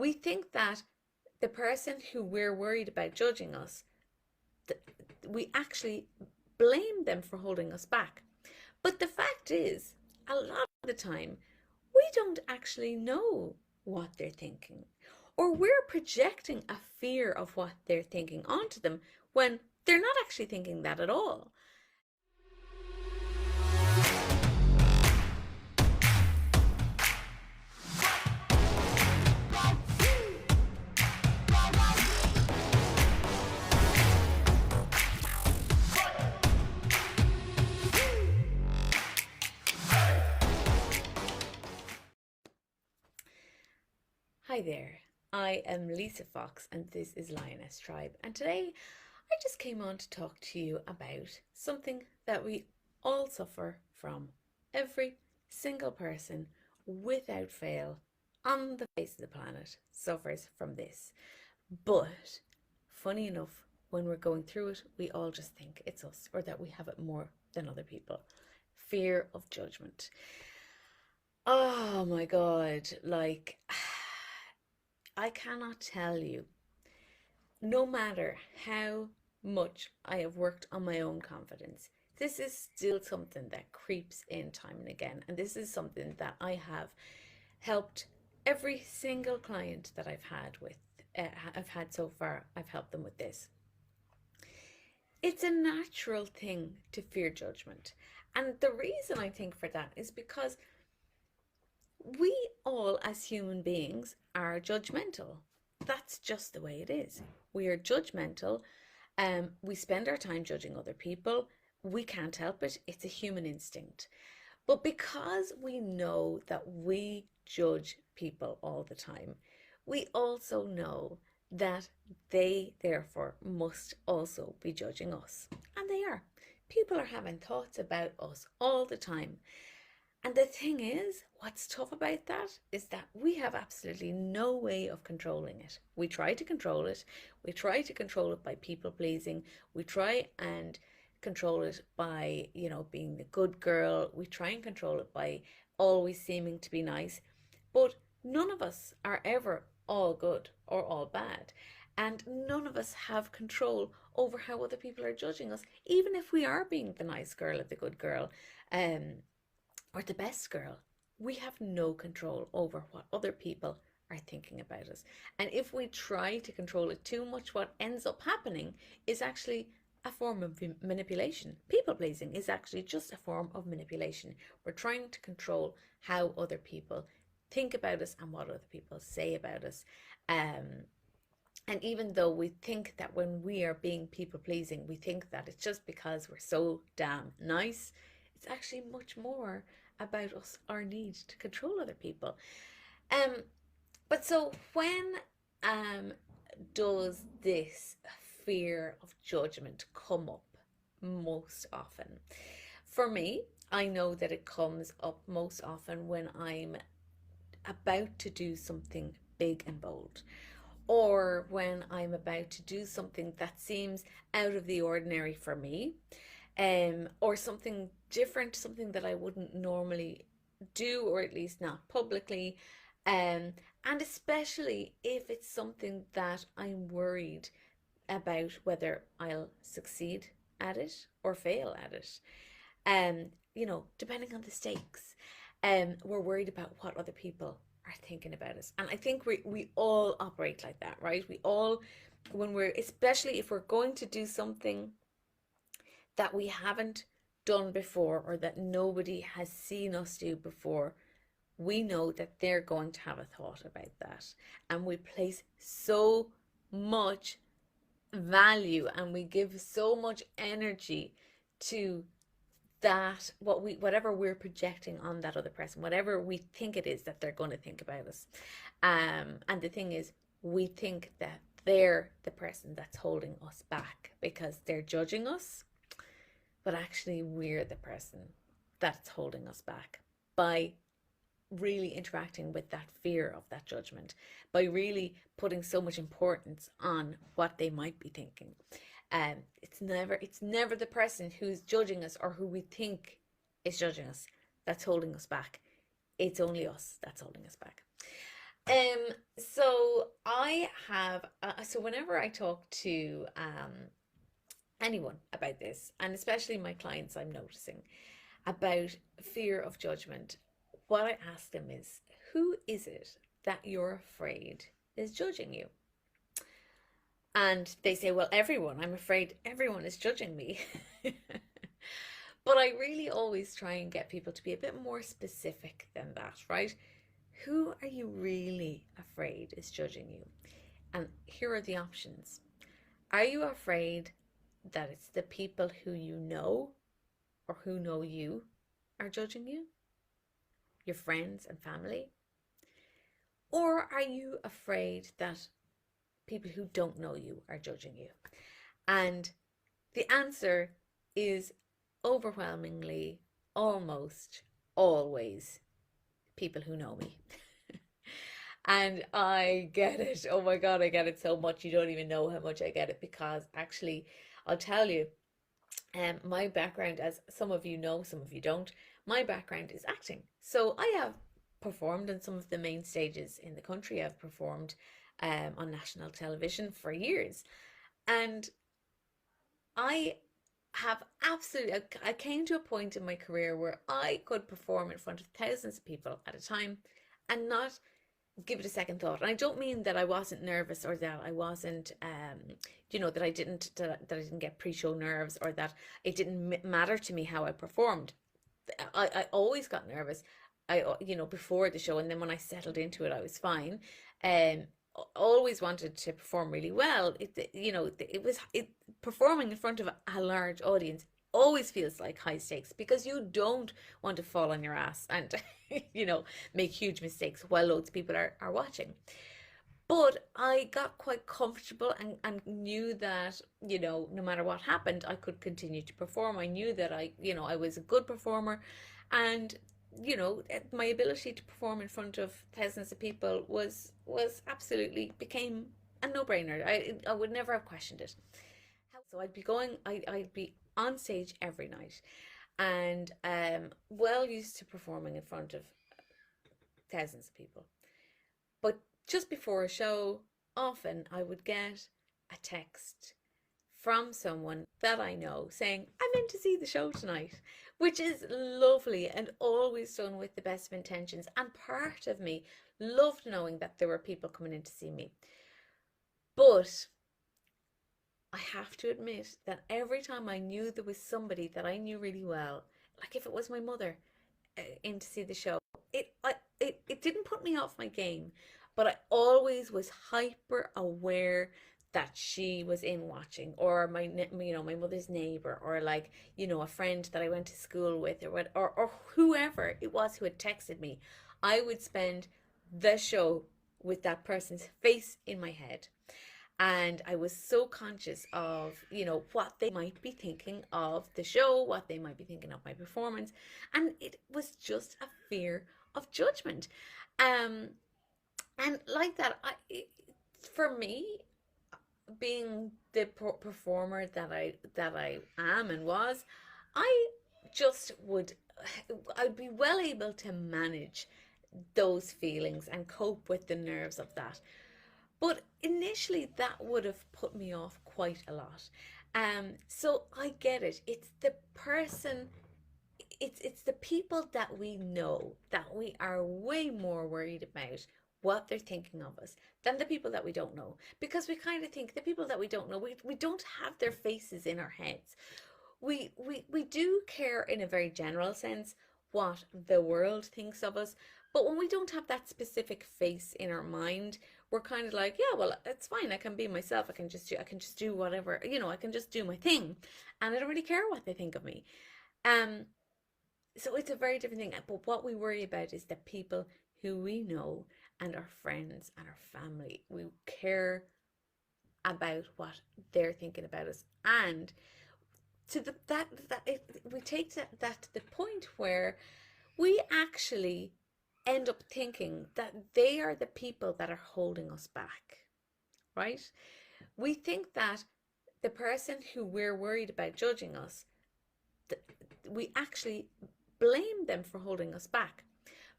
We think that the person who we're worried about judging us, we actually blame them for holding us back. But the fact is, a lot of the time, we don't actually know what they're thinking. Or we're projecting a fear of what they're thinking onto them when they're not actually thinking that at all. Hi there, I am Lisa Fox and this is Lioness Tribe, and today I just came on to talk to you about something that we all suffer from. Every single person without fail on the face of the planet suffers from this. But funny enough, when we're going through it, we all just think it's us or that we have it more than other people. Fear of judgment. Oh my God, like I cannot tell you, no matter how much I have worked on my own confidence, this is still something that creeps in time and again. And this is something that I have helped every single client that I've had so far. I've helped them with this. It's a natural thing to fear judgment. And the reason I think for that is because we all, as human beings, are judgmental. That's just the way it is. We are judgmental. We spend our time judging other people. We can't help it. It's a human instinct. But because we know that we judge people all the time, we also know that they therefore must also be judging us. And they are. People are having thoughts about us all the time. And the thing is, what's tough about that is that we have absolutely no way of controlling it. We try to control it. We try to control it by people pleasing. We try and control it by, being the good girl. We try and control it by always seeming to be nice. But none of us are ever all good or all bad. And none of us have control over how other people are judging us, even if we are being the nice girl or the good girl. Or the best girl. We have no control over what other people are thinking about us. And if we try to control it too much, what ends up happening is actually a form of manipulation. People pleasing is actually just a form of manipulation. We're trying to control how other people think about us and what other people say about us. And even though we think that when we are being people pleasing, we think that it's just because we're so damn nice, it's actually much more about us, our need to control other people. But so when does this fear of judgment come up most often? For me, I know that it comes up most often when I'm about to do something big and bold, or when I'm about to do something that seems out of the ordinary for me, or something different, something that I wouldn't normally do, or at least not publicly. And especially if it's something that I'm worried about whether I'll succeed at it or fail at it. Depending on the stakes. We're worried about what other people are thinking about us. And I think we all operate like that, right? We all, especially if we're going to do something that we haven't done before or that nobody has seen us do before, we know that they're going to have a thought about that. And we place so much value and we give so much energy to that, whatever we're projecting on that other person, whatever we think it is that they're going to think about us. And the thing is, we think that they're the person that's holding us back because they're judging us, but actually we're the person that's holding us back by really interacting with that fear of that judgment, by really putting so much importance on what they might be thinking. It's never the person who's judging us or who we think is judging us that's holding us back. It's only us that's holding us back. So I have, so whenever I talk to anyone about this, and especially my clients, I'm noticing about fear of judgment, what I ask them is, who is it that you're afraid is judging you? And they say, well, everyone. I'm afraid everyone is judging me. But I really always try and get people to be a bit more specific than that, right? Who are you really afraid is judging you? And here are the options. Are you afraid that it's the people who you know or who know you are judging you? Your friends and family? Or are you afraid that people who don't know you are judging you? And the answer is overwhelmingly, almost always people who know me. And I get it. Oh my God, I get it so much. You don't even know how much I get it because actually, I'll tell you, my background, as some of you know, some of you don't, my background is acting. So I have performed on some of the main stages in the country. I've performed on national television for years. And I have absolutely, I came to a point in my career where I could perform in front of thousands of people at a time and not give it a second thought. And I don't mean that I wasn't nervous or that I wasn't, that I didn't get pre-show nerves or that it didn't matter to me how I performed. I always got nervous. Before the show, and then when I settled into it, I was fine. Um, always wanted to perform really well. It performing in front of a large audience always feels like high stakes because you don't want to fall on your ass and make huge mistakes while loads of people are watching. But I got quite comfortable and knew that, no matter what happened, I could continue to perform. I knew that I was a good performer, and my ability to perform in front of thousands of people was absolutely became a no-brainer. I would never have questioned it. So I'd be on stage every night, and well used to performing in front of thousands of people. But just before a show, often I would get a text from someone that I know saying, I'm in to see the show tonight, which is lovely and always done with the best of intentions. And part of me loved knowing that there were people coming in to see me. But I have to admit that every time I knew there was somebody that I knew really well, like if it was my mother in to see the show, it didn't put me off my game, but I always was hyper aware that she was in watching, or my mother's neighbor, or like a friend that I went to school with, or what, or whoever it was who had texted me. I would spend the show with that person's face in my head. And I was so conscious of, what they might be thinking of the show, what they might be thinking of my performance. And it was just a fear of judgment. Um, and like that, for me, being the performer that I am and was, I just I'd be well able to manage those feelings and cope with the nerves of that. But initially, that would have put me off quite a lot. So I get it. It's the people that we know that we are way more worried about what they're thinking of us than the people that we don't know. Because we kind of think the people that we don't know, we don't have their faces in our heads. We do care in a very general sense what the world thinks of us, but when we don't have that specific face in our mind, we're kind of like, yeah, well, it's fine. I can be myself. I can just do whatever, I can just do my thing, and I don't really care what they think of me. Um, so it's a very different thing. But what we worry about is the people who we know and our friends and our family. We care about what they're thinking about us, and to we take that to the point where we actually end up thinking that they are the people that are holding us back, right? We think that the person who we're worried about judging us, we actually blame them for holding us back.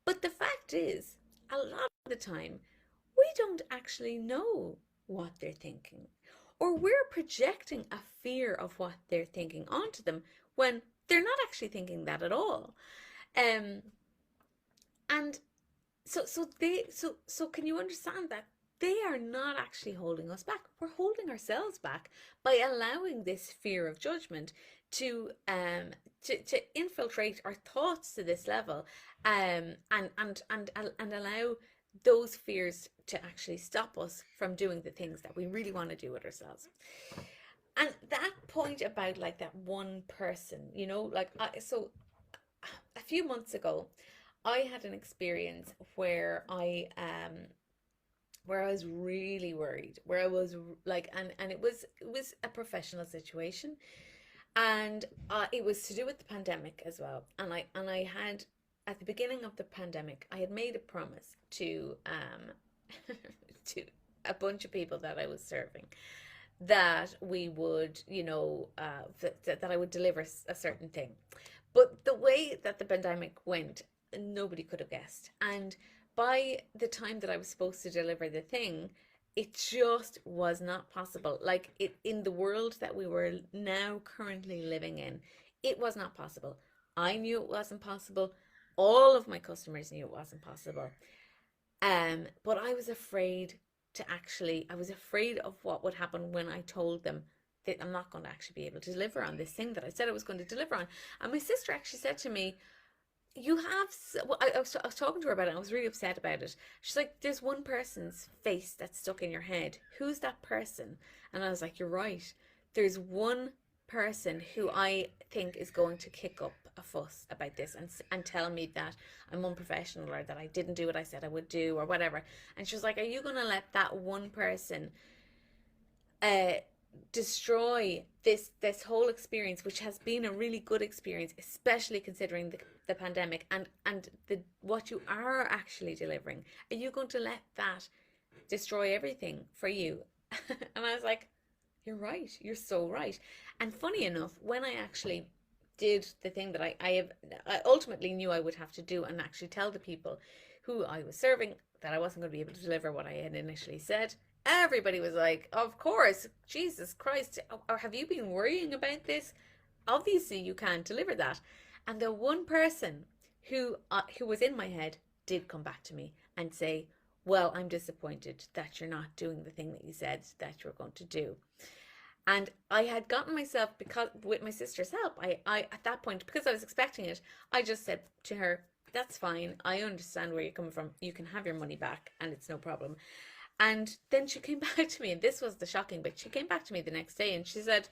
But the fact is, a lot of the time, we don't actually know what they're thinking. Or we're projecting a fear of what they're thinking onto them when they're not actually thinking that at all. Um, and so can you understand that they are not actually holding us back? We're holding ourselves back by allowing this fear of judgment to infiltrate our thoughts to this level, and allow those fears to actually stop us from doing the things that we really want to do with ourselves. And that point about like that one person, so a few months ago, I had an experience where I was really worried, where I was like, and it was a professional situation, and it was to do with the pandemic as well. And I had, at the beginning of the pandemic, I had made a promise to to a bunch of people that I was serving, that we would, that I would deliver a certain thing. But the way that the pandemic went, nobody could have guessed. And by the time that I was supposed to deliver the thing, it just was not possible. Like, it, in the world that we were now currently living in, it was not possible. I knew it wasn't possible. All of my customers knew it wasn't possible. But I was afraid of what would happen when I told them that I'm not going to actually be able to deliver on this thing that I said I was going to deliver on. And my sister actually said to me, you have, well, I was talking to her about it, and I was really upset about it. She's like, there's one person's face that's stuck in your head. Who's that person? And I was like, you're right. There's one person who I think is going to kick up a fuss about this, and tell me that I'm unprofessional, or that I didn't do what I said I would do, or whatever. And she was like, are you going to let that one person uh, destroy this whole experience, which has been a really good experience, especially considering the pandemic, and the what you are actually delivering? Are you going to let that destroy everything for you? And I was like, you're right, you're so right. And funny enough, when I actually did the thing that I ultimately knew I would have to do, and actually tell the people who I was serving that I wasn't going to be able to deliver what I had initially said, everybody was like, of course, Jesus Christ, or have you been worrying about this? Obviously you can't deliver that. And the one person who was in my head did come back to me and say, well, I'm disappointed that you're not doing the thing that you said that you were going to do. And I had gotten myself, because with my sister's help, I at that point, because I was expecting it, I just said to her, that's fine, I understand where you're coming from, you can have your money back and it's no problem. And then she came back to me, and this was the shocking bit. She came back to me the next day and she said,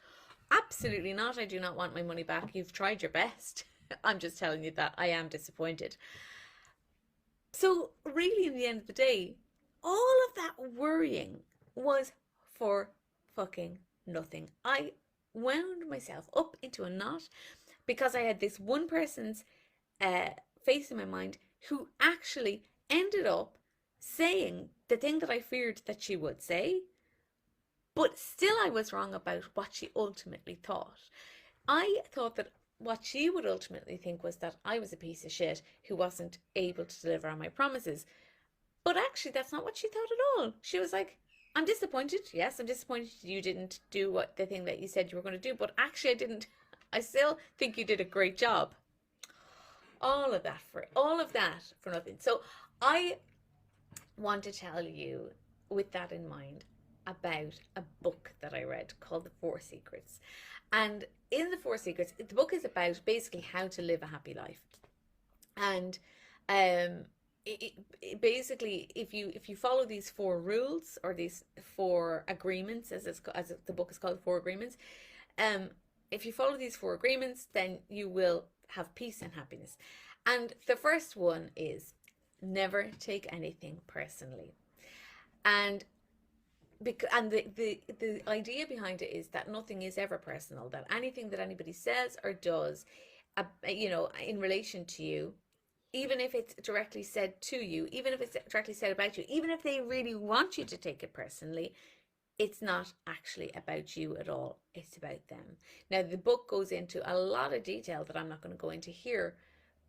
absolutely not, I do not want my money back. You've tried your best. I'm just telling you that I am disappointed. So, really, in the end of the day, all of that worrying was for fucking nothing. I wound myself up into a knot because I had this one person's uh, face in my mind who actually ended up saying the thing that I feared that she would say, but still I was wrong about what she ultimately thought. I thought that what she would ultimately think was that I was a piece of shit who wasn't able to deliver on my promises. But actually, that's not what she thought at all. She was like, I'm disappointed. Yes, I'm disappointed you didn't do what the thing that you said you were going to do. But actually, I didn't. I still think you did a great job. All of that for nothing. So I want to tell you, with that in mind, about a book that I read called The Four Secrets. And in The Four Secrets, the book is about basically how to live a happy life. And um, basically, if you follow these four rules, or these four agreements, as the book is called, Four Agreements, um, if you follow these four agreements, then you will have peace and happiness. And the first one is never take anything personally. And the idea behind it is that nothing is ever personal, that anything that anybody says or does, in relation to you, even if it's directly said to you, even if it's directly said about you, even if they really want you to take it personally, it's not actually about you at all. It's about them. Now, the book goes into a lot of detail that I'm not going to go into here,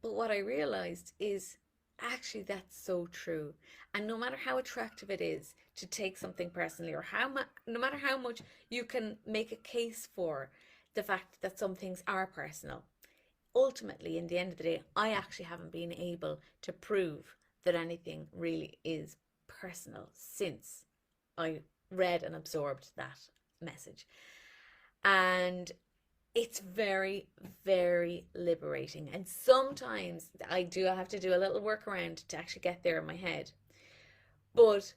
but what I realized is actually, that's so true. And no matter how attractive it is to take something personally, or no matter how much you can make a case for the fact that some things are personal, ultimately, in the end of the day, I actually haven't been able to prove that anything really is personal since I read and absorbed that message. And it's very, very liberating. And sometimes I do have to do a little workaround to actually get there in my head. But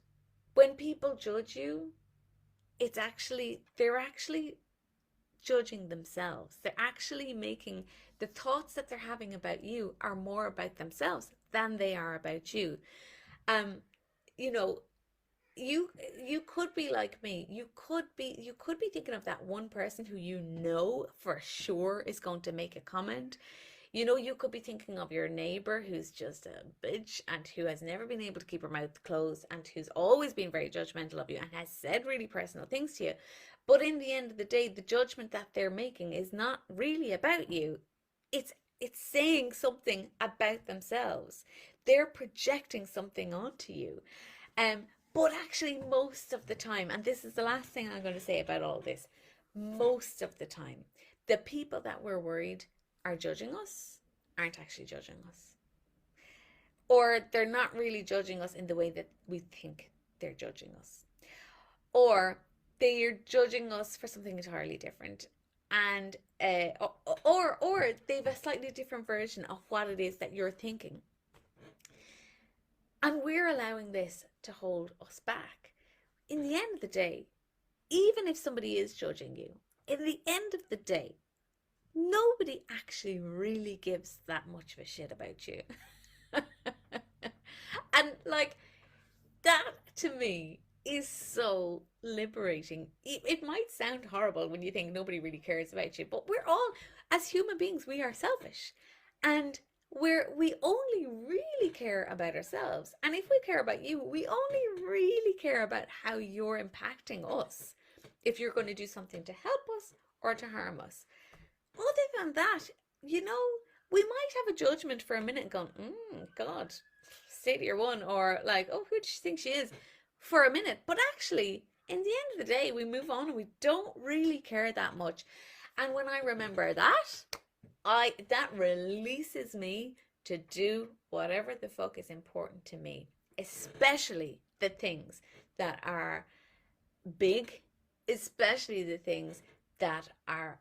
when people judge you, they're actually judging themselves. They're actually making the thoughts that they're having about you are more about themselves than they are about you. Um, you know, you could be like me. You could be thinking of that one person who you know for sure is going to make a comment. You could be thinking of your neighbor who's just a bitch and who has never been able to keep her mouth closed and who's always been very judgmental of you and has said really personal things to you. But in the end of the day, the judgment that they're making is not really about you. It's it's saying something about themselves. They're projecting something onto you. Um, but actually, most of the time, and this is the last thing I'm going to say about all this, most of the time, the people that we're worried are judging us aren't actually judging us. Or they're not really judging us in the way that we think they're judging us. Or they're judging us for something entirely different. And or they've a slightly different version of what it is that you're thinking. And we're allowing this to hold us back. In the end of the day, even if somebody is judging you, in the end of the day, nobody actually really gives that much of a shit about you. And like that to me is so liberating. It might sound horrible when you think nobody really cares about you, but we're all, as human beings, we are selfish. And we only really care about ourselves. And if we care about you, we only really care about how you're impacting us. If you're going to do something to help us or to harm us. Other than that, you know, we might have a judgment for a minute going, God, savior one, or like, oh, who does she think she is, for a minute. But actually, in the end of the day, we move on and we don't really care that much. And when I remember that, that releases me to do whatever the fuck is important to me, especially the things that are big, especially the things that are,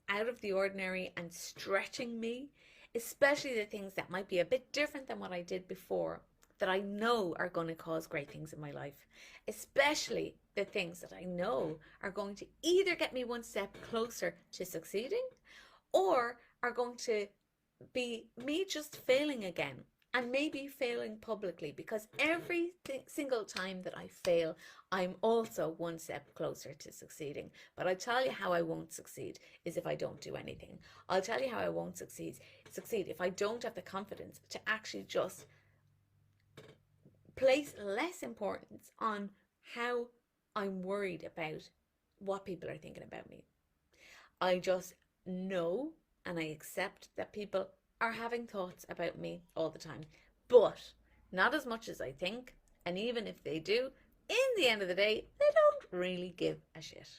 out of the ordinary and stretching me, especially the things that might be a bit different than what I did before, that I know are going to cause great things in my life, especially the things that I know are going to either get me one step closer to succeeding or are going to be me just failing again, and maybe failing publicly, because every single time that I fail, I'm also one step closer to succeeding. But I tell you how I won't succeed is if I don't do anything. I'll tell you how I won't succeed if I don't have the confidence to actually just place less importance on how I'm worried about what people are thinking about me. I just know and I accept that people are having thoughts about me all the time, but not as much as I think. And even if they do, in the end of the day, they don't really give a shit.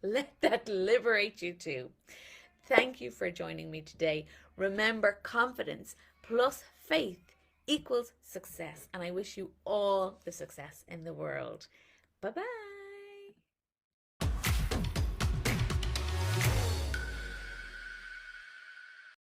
Let that liberate you too. Thank you for joining me today. Remember, confidence plus faith equals success. And I wish you all the success in the world. Bye bye.